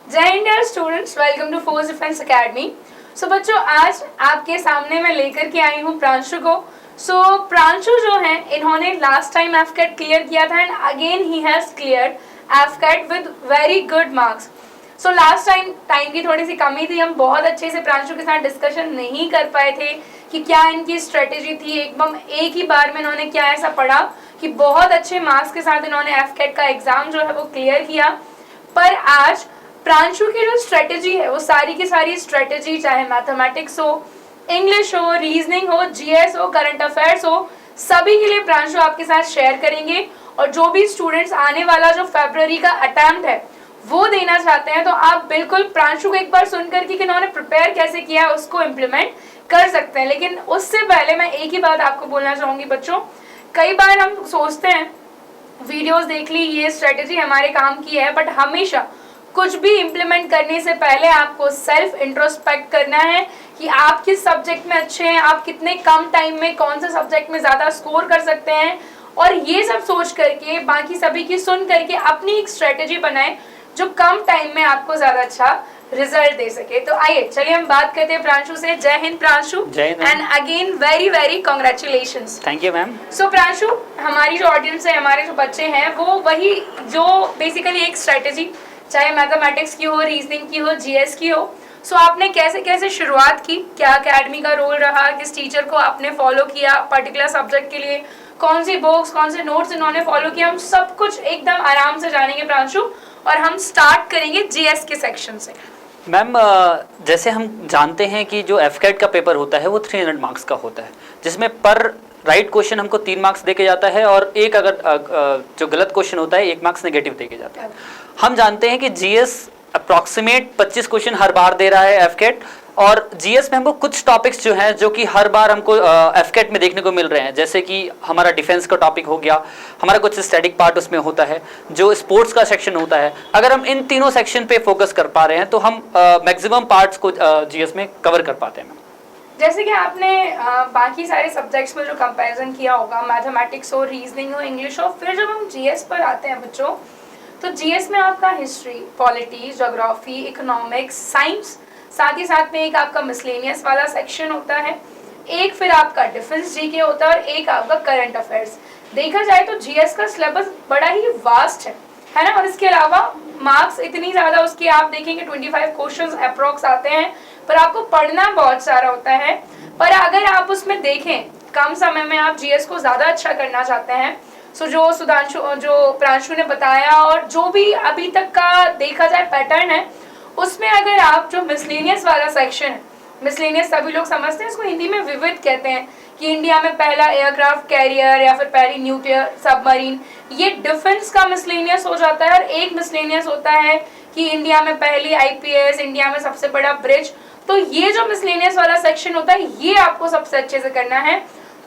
जय Hind dear students, welcome to force defence academy. So बच्चों, आज आपके सामने मैं लेकर के आई हूँ प्रांशु को। प्रांशु जो है, इन्होंने लास्ट टाइम एफकेट क्लियर किया था and again he has cleared AFCAT with very good marks. Last time की थोड़ी सी कमी थी, हम बहुत अच्छे से प्रांशु के साथ डिस्कशन नहीं कर पाए थे कि क्या इनकी स्ट्रेटेजी थी। एकदम एक ही बार में इन्होंने क्या ऐसा पढ़ा कि बहुत अच्छे मार्क्स के साथ इन्होंने एफकेट का एग्जाम जो है वो क्लियर किया। पर आज प्रांशु की जो स्ट्रेटेजी है वो सारी की सारी स्ट्रेटेजी, चाहे मैथमेटिक्स हो, इंग्लिश हो, रीजनिंग हो, जीएस हो, करंट अफेयर्स हो, सभी के लिए प्रांशु आपके साथ शेयर करेंगे। और जो भी स्टूडेंट्स आने वाला जो फरवरी का अटेम्प्ट है वो देना चाहते हैं, तो आप बिल्कुल प्रांशु को एक बार सुनकर कि इन्होंने प्रिपेयर कैसे किया है उसको इम्प्लीमेंट कर सकते हैं। लेकिन उससे पहले मैं एक ही बात आपको बोलना चाहूंगी बच्चों, कई बार हम सोचते हैं वीडियोस देख ली, ये स्ट्रेटेजी हमारे काम की है, बट हमेशा कुछ भी इम्प्लीमेंट करने से पहले आपको सेल्फ इंट्रोस्पेक्ट करना है कि आप किस सब्जेक्ट में अच्छे हैं, आप कितने कम टाइम में कौन से सब्जेक्ट में ज़्यादा स्कोर कर सकते हैं, और ये सब सोच करके बाकी सभी की सुन करके अपनी एक स्ट्रेटेजी बनाएं जो कम टाइम में आपको ज़्यादा अच्छा रिजल्ट दे सके। तो आइए चलिए हम बात करते हैं प्रांशु से। जय Hind Pranshu, and again very very congratulations. Thank you ma'am. Pranshu, हमारी जो ऑडियंस है, हमारे जो बच्चे हैं, वो वही जो बेसिकली एक स्ट्रेटेजी, चाहे मैथमेटिक्स की हो, रीजनिंग की हो, जीएस की हो, आपने कैसे कैसे शुरुआत की, क्या एकेडमी का रोल रहा, किस टीचर को आपने फॉलो किया पर्टिकुलर सब्जेक्ट के लिए, कौन सी बुक्स, कौन से नोट्स इन्होंने फॉलो किया, हम सब कुछ एकदम आराम से जानेंगे प्रांशु। और हम स्टार्ट करेंगे जीएस के सेक्शन से। मैम, जैसे हम जानते हैं कि जो एफकेट का पेपर होता है वो 300 मार्क्स का होता है, जिसमें पर राइट क्वेश्चन हमको 3 मार्क्स देके जाता है, और एक अगर जो गलत क्वेश्चन होता है 1 मार्क्स नेगेटिव देके जाता है। हम जानते हैं कि जीएस अप्रॉक्सीमेट 25 क्वेश्चन हर बार दे रहा है एफकेट, और जीएस में हमको कुछ टॉपिक्स जो हैं जो कि हर बार हमको एफकेट में देखने को मिल रहे हैं, जैसे कि हमारा डिफेंस का टॉपिक हो गया, हमारा कुछ स्टैटिक पार्ट उसमें होता है, जो स्पोर्ट्स का सेक्शन होता है। अगर हम इन तीनों सेक्शन पे फोकस कर पा रहे हैं तो हम मैक्सिमम पार्ट्स को जीएस में कवर कर पाते हैं। जैसे कि आपने बाकी सारे सब्जेक्ट्स में जो कंपैरिजन किया होगा, मैथमेटिक्स हो, रीजनिंग हो, इंग्लिश हो, फिर जब हम जीएस पर आते हैं बच्चों, तो जीएस में आपका history, polity, geography, economics, science, साथ ही साथ में एक आपका मिसलेनियस वाला सेक्शन होता है, एक फिर आपका डिफेंस जीके होता है, और एक आपका करंट अफेयर्स। देखा जाए तो जीएस का सिलेबस बड़ा ही वास्ट है ना। और इसके अलावा मार्क्स इतनी ज़्यादा उसके आप देखेंगे 25 क्वेश्चंस अप्रोक्स आते हैं, पर आपको पढ़ना बहुत सारा होता है। पर अगर आप उसमें देखें कम समय में आप जीएस को ज़्यादा अच्छा करना चाहते हैं, जो प्रांशु ने बताया और जो भी अभी तक का देखा जाए पैटर्न है, उसमें अगर आप जो मिसलेनियस वाला सेक्शन है, मिसलेनियस सभी लोग समझते हैं, इसको हिंदी में विविध कहते हैं, कि इंडिया में पहला एयरक्राफ्ट कैरियर या फिर पहली न्यूक्लियर सबमरीन, ये डिफेंस का मिसलेनियस हो जाता है। और एक मिसलेनियस होता है कि इंडिया में पहली आईपीएस, इंडिया में सबसे बड़ा ब्रिज। तो ये जो मिसलेनियस वाला सेक्शन होता है, ये आपको सबसे अच्छे से करना है।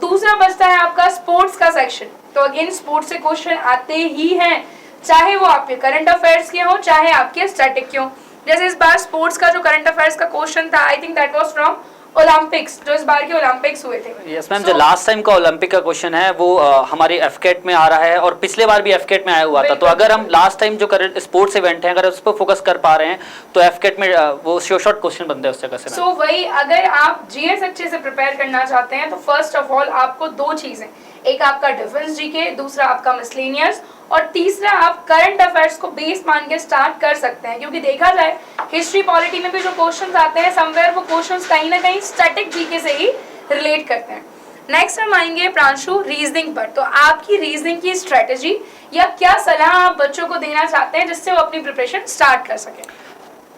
दूसरा बचता है आपका स्पोर्ट्स का सेक्शन। तो अगेन स्पोर्ट्स से क्वेश्चन आते ही हैं, चाहे वो आपके करंट अफेयर्स के हो, चाहे आपके स्टैटिक के हो। जैसे इस बार स्पोर्ट्स का जो करंट अफेयर्स का क्वेश्चन था, I think that was from Olympics, जो इस बार के ओलंपिक्स हुए थे। यस मैम, जो लास्ट टाइम का ओलंपिक का क्वेश्चन है वो हमारे एफकेट में आ रहा है, और पिछले बार भी एफकेट में आया हुआ था। तो अगर हम लास्ट टाइम जो करंट स्पोर्ट्स इवेंट है, अगर उस पर फोकस कर पा रहे हैं तो एफकेट में वो शॉर्ट क्वेश्चन बनते हैं उस जगह से। वही, अगर आप जीएस अच्छे से प्रिपेयर करना चाहते हैं तो फर्स्ट ऑफ ऑल आपको 2 चीजें, एक आपका डिफेंस जीके, दूसरा आपका मिसलेनियस, और तीसरा आप करंट अफेयर्स को बेस मान के स्टार्ट कर सकते हैं। क्योंकि देखा जाए हिस्ट्री, पॉलिटी में भी जो क्वेश्चंस आते हैं, समवेयर वो क्वेश्चंस कहीं ना कहीं स्टैटिक जीके से ही रिलेट करते हैं। नेक्स्ट हम आएंगे प्रांशु रीजनिंग पर। तो आपकी रीजनिंग की स्ट्रेटेजी या क्या सलाह आप बच्चों को देना चाहते हैं जिससे वो अपनी प्रिपरेशन स्टार्ट कर सकें?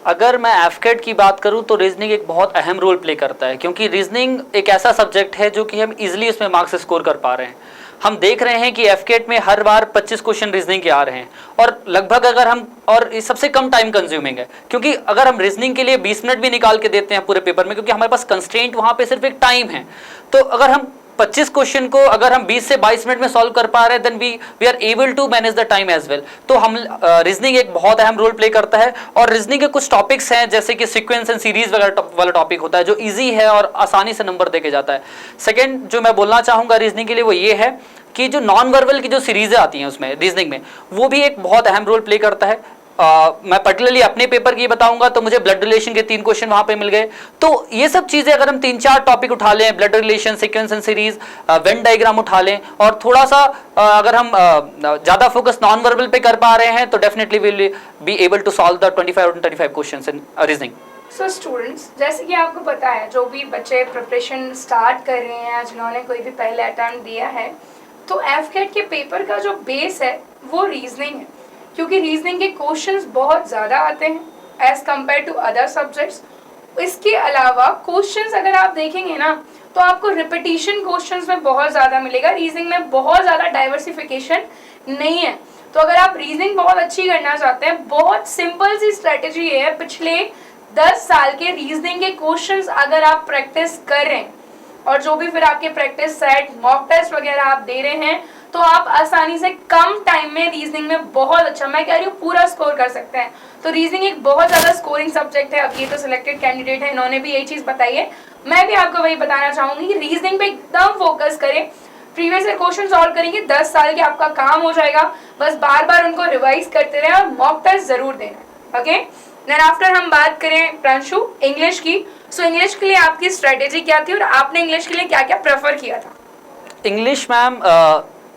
अगर मैं एफकेट की बात करूं तो रीजनिंग एक बहुत अहम रोल प्ले करता है, क्योंकि रीजनिंग एक ऐसा सब्जेक्ट है जो कि हम इजीली उसमें मार्क्स स्कोर कर पा रहे हैं। हम देख रहे हैं कि एफकेट में हर बार 25 क्वेश्चन रीजनिंग के आ रहे हैं, और लगभग अगर हम, और ये सबसे कम टाइम कंज्यूमिंग है, क्योंकि अगर हम रीजनिंग के लिए 20 मिनट भी निकाल के देते हैं पूरे पेपर में, क्योंकि हमारे पास कंस्ट्रेंट वहाँ पे सिर्फ एक टाइम है, तो अगर हम 25 क्वेश्चन को अगर हम 20 से 22 मिनट में सॉल्व कर पा रहे हैं, then we are able to manage the time as well. तो हम रीजनिंग एक बहुत अहम रोल प्ले करता है, और रीजनिंग के कुछ टॉपिक्स हैं जैसे कि सीक्वेंस एंड सीरीज वाला टॉपिक होता है, जो इजी है और आसानी से नंबर देके जाता है। सेकेंड जो मैं बोलना चाहूँगा रीजनिंग के लिए वो ये है कि जो नॉन वर्बल की जो सीरीजें आती हैं उसमें रीजनिंग में, वो भी एक बहुत अहम रोल प्ले करता है। मैं पर्टिकुलरली अपने पेपर की बताऊंगा तो मुझे ब्लड रिलेशन के 3 क्वेश्चन वहां पे मिल गए। तो ये सब चीजें अगर हम 3-4 टॉपिक उठा लें, blood relation, sequence and series, Venn diagram उठा लें, और थोड़ा सा अगर हम ज्यादा फोकस नॉन वर्बल पे कर पा रहे हैं तो definitely will be able to solve the 25 और 25 questions in reasoning. So students, जैसे कि आपको पता है, जो भी बच्चे प्रिपरेशन स्टार्ट कर रहे हैं, जिन्होंने कोई भी पहले अटेम्प्ट दिया है, तो एफकेट के पेपर का जो बेस है वो रीजनिंग है, क्योंकि रीजनिंग के क्वेश्चंस बहुत ज़्यादा आते हैं as compare to other subjects. इसके अलावा क्वेश्चंस अगर आप देखेंगे ना, तो आपको रिपीटिशन क्वेश्चंस में बहुत ज़्यादा मिलेगा। रीजनिंग में बहुत ज़्यादा डाइवर्सिफिकेशन नहीं है। तो अगर आप रीजनिंग बहुत अच्छी करना चाहते हैं, बहुत सिंपल सी स्ट्रेटेजी है, पिछले 10 साल के रीजनिंग के क्वेश्चंस अगर आप प्रैक्टिस कर रहे हैं और जो भी फिर आपके प्रैक्टिस सेट, मॉक टेस्ट वगैरह आप दे रहे हैं, तो आप आसानी से कम टाइम में रीजनिंग में बहुत अच्छा, मैं कह रही हूँ, पूरा स्कोर कर सकते हैं। तो रीजनिंग एक बहुत ज़्यादा स्कोरिंग सब्जेक्ट है। अब ये तो सिलेक्टेड कैंडिडेट है, इन्होंने भी यही चीज़ बताई है, मैं भी आपको वही बताना चाहूँगी कि रीजनिंग पे एकदम फोकस करें। प्रीवियस ईयर क्वेश्चन सॉल्व करेंगे, 10 साल के आपका काम हो जाएगा। बस बार बार उनको रिवाइज करते रहें और मॉक टेस्ट जरूर देना। ओके, देन आफ्टर हम बात करें प्रांशु इंग्लिश की। सो इंग्लिश के लिए आपकी स्ट्रेटेजी क्या थी और आपने इंग्लिश के लिए क्या क्या प्रेफर किया था? इंग्लिश मैम,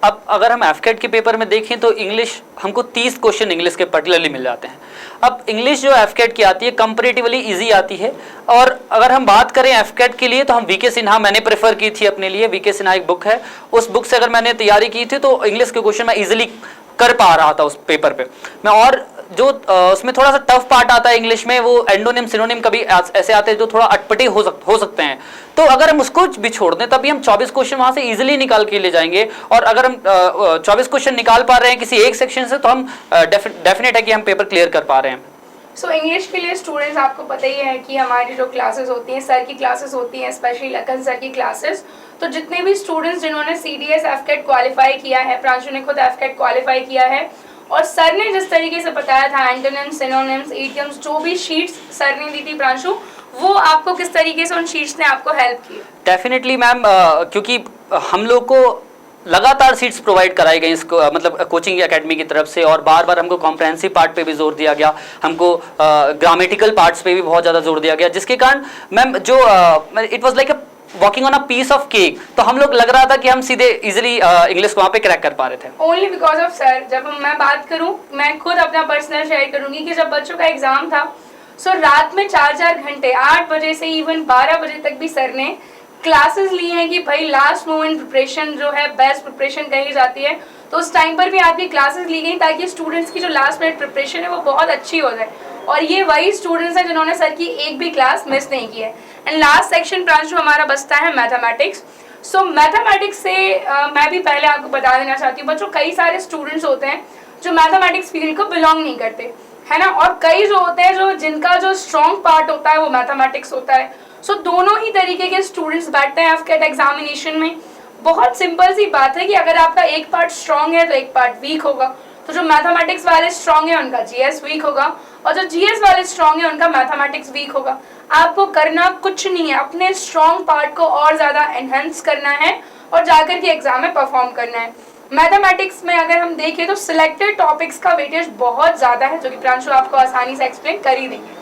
अब अगर हम एफकेट के पेपर में देखें तो इंग्लिश हमको 30 क्वेश्चन इंग्लिश के पर्टिकुलरली मिल जाते हैं। अब इंग्लिश जो एफकेट की आती है कंपैरेटिवली इजी आती है। और अगर हम बात करें एफकेट के लिए तो हम वीके सिन्हा मैंने प्रेफर की थी अपने लिए। वीके सिन्हा एक बुक है, उस बुक से अगर मैंने तैयारी की थी तो इंग्लिश के क्वेश्चन मैं इजीली कर पा रहा था उस पेपर पे मैं। और जो उसमें थोड़ा सा टफ पार्ट आता है इंग्लिश में, वो एंडोनिम सिनोनिम कभी ऐसे आते हैं जो थोड़ा अटपटे हो सकते हैं। तो अगर हम उसको भी छोड़ दें तभी हम 24 क्वेश्चन वहां से इजीली निकाल के ले जाएंगे। और अगर हम 24 क्वेश्चन निकाल पा रहे हैं किसी एक सेक्शन से तो हम डेफिनेट है कि हम पेपर क्लियर कर पा रहे हैं। सो इंग्लिश के लिए स्टूडेंट्स, आपको पता ही है कि हमारी जो क्लासेस होती हैं, सर की क्लासेस होती हैं, स्पेशली लखन सर की क्लासेस। तो जितने भी स्टूडेंट्स जिन्होंने सीडीएस एफकेट क्वालिफाई किया है, प्रांशु ने खुद एफकेट क्वालिफाई किया है, और सर ने जिस तरीके से बताया था एंटोनिम्स, सिनोनिम्स, इडियम्स, जो भी शीट्स सर ने दी थी प्रांशु, वो आपको किस तरीके से उन शीट्स ने आपको हेल्प की? डेफिनेटली मैम, क्योंकि हम लोग को लगातार सीट्स प्रोवाइड कराई गई इसको, मतलब कोचिंग एकेडमी की तरफ से, और बार बार हमको कॉम्प्रहेंसिव पार्ट पे भी जोर दिया गया, हमको ग्रामेटिकल पार्ट्स पे भी बहुत ज़्यादा जोर दिया गया, जिसके कारण मैम जो it was like walking on a piece of cake. तो हम लोग लग रहा था कि हम सीधे इजीली इंग्लिश को वहाँ पे क्रैक कर पा रहे थे, ओनली बिकॉज ऑफ सर। जब मैं बात करूँ, मैं खुद अपना पर्सनल शेयर करूँगी कि जब बच्चों का एग्जाम था, सो रात में 4-4 घंटे, 8 बजे से इवन 12 बजे तक भी सर ने क्लासेस ली हैं कि भाई लास्ट मोमेंट प्रिपरेशन जो है बेस्ट प्रिपरेशन कही जाती है। तो उस टाइम पर भी आपकी क्लासेस ली गई ताकि स्टूडेंट्स की जो लास्ट मिनट प्रिपरेशन है वो बहुत अच्छी हो जाए। और ये वही स्टूडेंट्स हैं जिन्होंने सर की एक भी क्लास मिस नहीं की है। एंड लास्ट सेक्शन प्रांशु हमारा बचता है मैथमेटिक्स। सो मैथमेटिक्स से मैं भी पहले आपको बता देना चाहती हूँ बच्चों, कई सारे स्टूडेंट्स होते हैं जो मैथमेटिक्स फील्ड को बिलोंग नहीं करते, है ना, और कई जो होते हैं जो जिनका जो स्ट्रॉन्ग पार्ट होता है वो मैथमेटिक्स होता है। सो दोनों ही तरीके के स्टूडेंट्स बैठते हैं एफकेट एग्जामिनेशन में। बहुत सिंपल सी बात है कि अगर आपका एक पार्ट स्ट्रॉन्ग है तो एक पार्ट वीक होगा। तो जो मैथमेटिक्स वाले स्ट्रॉन्ग है उनका जीएस वीक होगा, और जो जीएस वाले स्ट्रॉन्ग है उनका मैथमेटिक्स वीक होगा। आपको करना कुछ नहीं है, अपने स्ट्रॉन्ग पार्ट को और ज़्यादा एनहेंस करना है और जाकर के एग्जाम में परफॉर्म करना है। मैथमेटिक्स में अगर हम देखें तो सिलेक्टेड टॉपिक्स का वेटेज बहुत ज़्यादा है, जो कि प्रांशु आपको आसानी से एक्सप्लेन कर ही देंगे।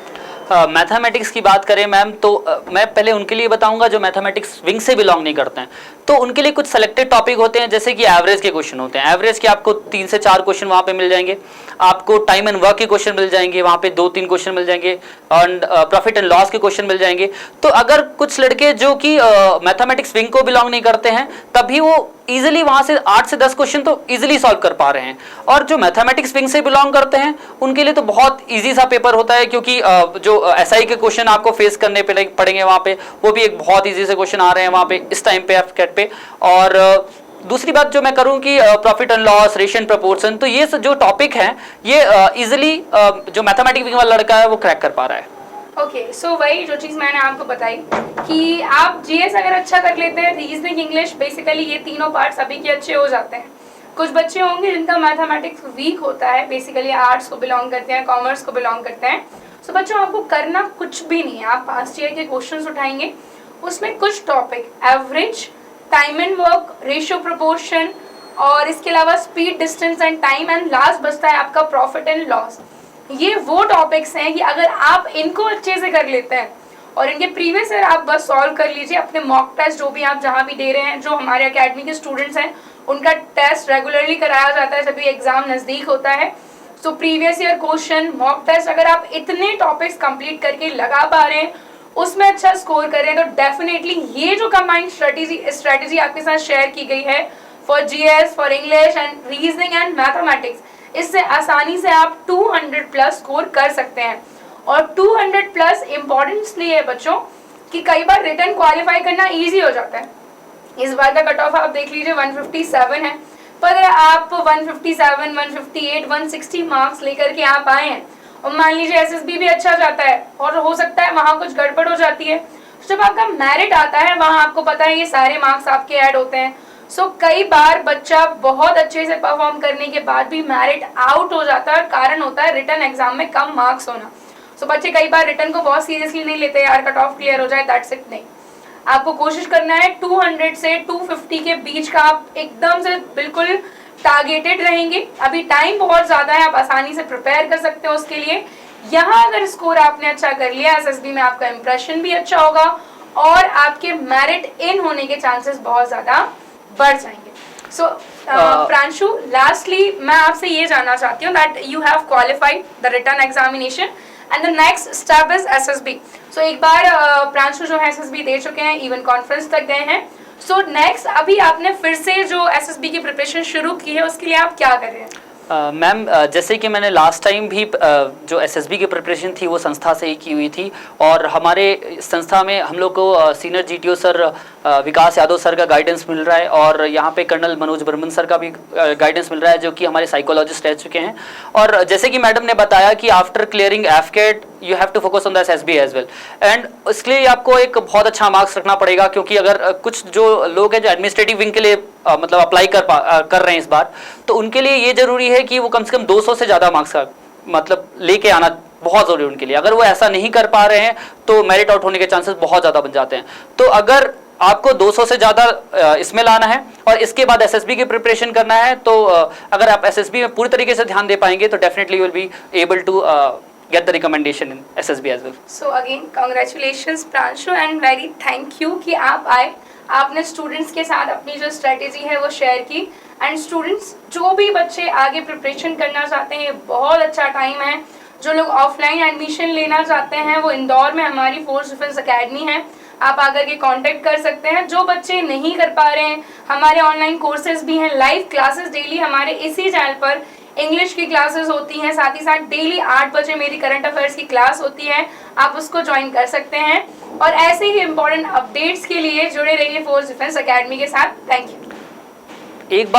मैथमेटिक्स की बात करें मैम तो मैं पहले उनके लिए बताऊंगा जो मैथमेटिक्स विंग से बिलोंग नहीं करते हैं। तो उनके लिए कुछ सेलेक्टेड टॉपिक होते हैं, जैसे कि एवरेज के क्वेश्चन होते हैं। एवरेज के आपको 3 से 4 क्वेश्चन वहाँ पे मिल जाएंगे। आपको टाइम एंड वर्क के क्वेश्चन मिल जाएंगे, वहाँ पे 2-3 क्वेश्चन मिल जाएंगे, एंड प्रॉफिट एंड लॉस के क्वेश्चन मिल जाएंगे। तो अगर कुछ लड़के जो कि मैथमेटिक्स विंग को बिलोंग नहीं करते हैं, तभी वो इजीली वहाँ से 8 से 10 क्वेश्चन तो इजीली सॉल्व कर पा रहे हैं। और जो मैथमेटिक्स विंग से बिलोंग करते हैं उनके लिए तो बहुत इजी सा पेपर होता है, क्योंकि जो एसआई के क्वेश्चन आपको फेस करने पड़ेंगे वहाँ पे, वो भी एक बहुत इजी से क्वेश्चन आ रहे हैं वहाँ पे इस टाइम पे एफकेट पे। और दूसरी बात जो मैं करूँ कि profit and loss, ratio and proportion, तो ये जो टॉपिक है ये इजीली जो मैथमेटिक्स विंग वाला लड़का है वो क्रैक कर पा रहा है। ओके, सो वही जो चीज़ मैंने आपको बताई कि आप जीएस अगर अच्छा कर लेते हैं, रीजनिंग, इंग्लिश, बेसिकली ये तीनों पार्ट सभी के अच्छे हो जाते हैं। कुछ बच्चे होंगे जिनका मैथमेटिक्स वीक होता है, बेसिकली आर्ट्स को बिलोंग करते हैं, कॉमर्स को बिलोंग करते हैं। सो बच्चों, आपको करना कुछ भी नहीं है। आप पास्ट ईयर के क्वेश्चंस उठाएंगे, उसमें कुछ topic average, time and work, ratio proportion, और इसके अलावा speed, distance and time, and last बचता है आपका प्रॉफिट एंड लॉस। ये वो टॉपिक्स हैं कि अगर आप इनको अच्छे से कर लेते हैं और इनके प्रीवियस ईयर आप बस सॉल्व कर लीजिए, अपने मॉक टेस्ट जो भी आप जहाँ भी दे रहे हैं, जो हमारे अकेडमी के स्टूडेंट्स हैं उनका टेस्ट रेगुलरली कराया जाता है जब भी एग्जाम नज़दीक होता है। So previous year question, mock test, अगर आप इतने टॉपिक्स कंप्लीट करके लगा पा रहे हैं, उसमें अच्छा स्कोर कर रहे हैं, तो डेफिनेटली ये जो कंबाइंड स्ट्रेटेजी आपके साथ शेयर की गई है for GS, for English and reasoning and mathematics, इससे आसानी से आप 200 प्लस स्कोर कर सकते हैं। और 200 प्लस इम्पोर्टेंट इसलिए है बच्चों कि कई बार रिटर्न क्वालिफाई करना ईजी हो जाता है। इस बार का कट ऑफ आप देख लीजिए 157 है, पर अगर आप 157, 158, 160 मार्क्स लेकर के आप आए हैं और मान लीजिए एसएसबी भी अच्छा जाता है और हो सकता है वहाँ कुछ गड़बड़ हो जाती है, तो जब आपका मेरिट आता है वहाँ आपको पता है ये सारे मार्क्स आपके ऐड होते हैं। सो कई बार बच्चा बहुत अच्छे से परफॉर्म करने के बाद भी मेरिट आउट हो जाता है और कारण होता है रिटर्न एग्जाम में कम मार्क्स होना। सो बच्चे कई बार रिटर्न को बहुत सीरियसली नहीं लेते, यार कट ऑफ क्लियर हो जाए दैट्स इट, नहीं, आपको कोशिश करना है 200 से 250 के बीच का आप एकदम से बिल्कुल टारगेटेड रहेंगे। अभी टाइम बहुत ज़्यादा है, आप आसानी से प्रिपेयर कर सकते हो उसके लिए। यहाँ अगर स्कोर आपने अच्छा कर लिया एसएसबी में, आपका इंप्रेशन भी अच्छा होगा और आपके मेरिट इन होने के चांसेस बहुत ज़्यादा बढ़ जाएंगे। सो प्रांशु, लास्टली मैं आपसे ये जानना चाहती हूँ that you have qualified the written examination and the next step is SSB. So एक बार प्रांशु जो है एसएसबी दे चुके हैं, इवन कॉन्फ्रेंस तक गए हैं। सो नेक्स्ट अभी आपने फिर से जो एसएसबी की प्रिपरेशन शुरू की है, उसके लिए आप क्या कर रहे हैं? मैम जैसे कि मैंने लास्ट टाइम भी जो एसएसबी की प्रिपरेशन थी वो संस्था से ही की हुई थी, और हमारे संस्था में हम लोग को सीनियर जीटीओ सर विकास यादव सर का गाइडेंस मिल रहा है, और यहाँ पे कर्नल मनोज बर्मन सर का भी गाइडेंस मिल रहा है जो कि हमारे साइकोलॉजिस्ट रह चुके हैं। और जैसे कि मैडम ने बताया कि after clearing AFCAT you have to focus on the SSB as well, and इसलिए आपको एक बहुत अच्छा मार्क्स रखना पड़ेगा, क्योंकि अगर कुछ जो लोग हैं जो एडमिनिस्ट्रेटिव विंग के लिए मतलब अप्लाई कर रहे हैं इस बार, तो उनके लिए ये जरूरी है कि वो कम से कम 200 से ज़्यादा मार्क्स का मतलब लेके आना बहुत ज़रूरी है उनके लिए। अगर वो ऐसा नहीं कर पा रहे हैं तो मेरिट आउट होने के चांसेस बहुत ज़्यादा बन जाते हैं। तो अगर आपको 200 से ज़्यादा इसमें लाना है और इसके बाद एसएसबी की प्रिपरेशन करना है, तो अगर आप एसएसबी में पूरी तरीके से ध्यान दे पाएंगे तो definitely you will be able to get the recommendation in SSB as well. So again congratulations Pranshu and very thank you कि आप आए, आपने स्टूडेंट्स के साथ अपनी जो स्ट्रेटेजी है वो शेयर की। एंड स्टूडेंट्स, जो भी बच्चे आगे प्रिपरेशन करना चाहते हैं, बहुत अच्छा टाइम है। जो लोग ऑफलाइन एडमिशन लेना चाहते हैं वो इंदौर में हमारी फोर्स डिफेंस एकेडमी है, आप आकर के कांटेक्ट कर सकते हैं। जो बच्चे नहीं कर पा रहे हैं, हमारे ऑनलाइन कोर्सेज भी हैं, लाइव क्लासेस डेली हमारे इसी चैनल पर इंग्लिश की क्लासेस होती हैं, साथ ही साथ डेली 8 बजे मेरी करंट अफेयर्स की क्लास होती है, आप उसको ज्वाइन कर सकते हैं। और ऐसे ही इंपॉर्टेंट अपडेट्स के लिए जुड़े रहिए फोर्स डिफेंस एकेडमी के साथ। Thank you. एक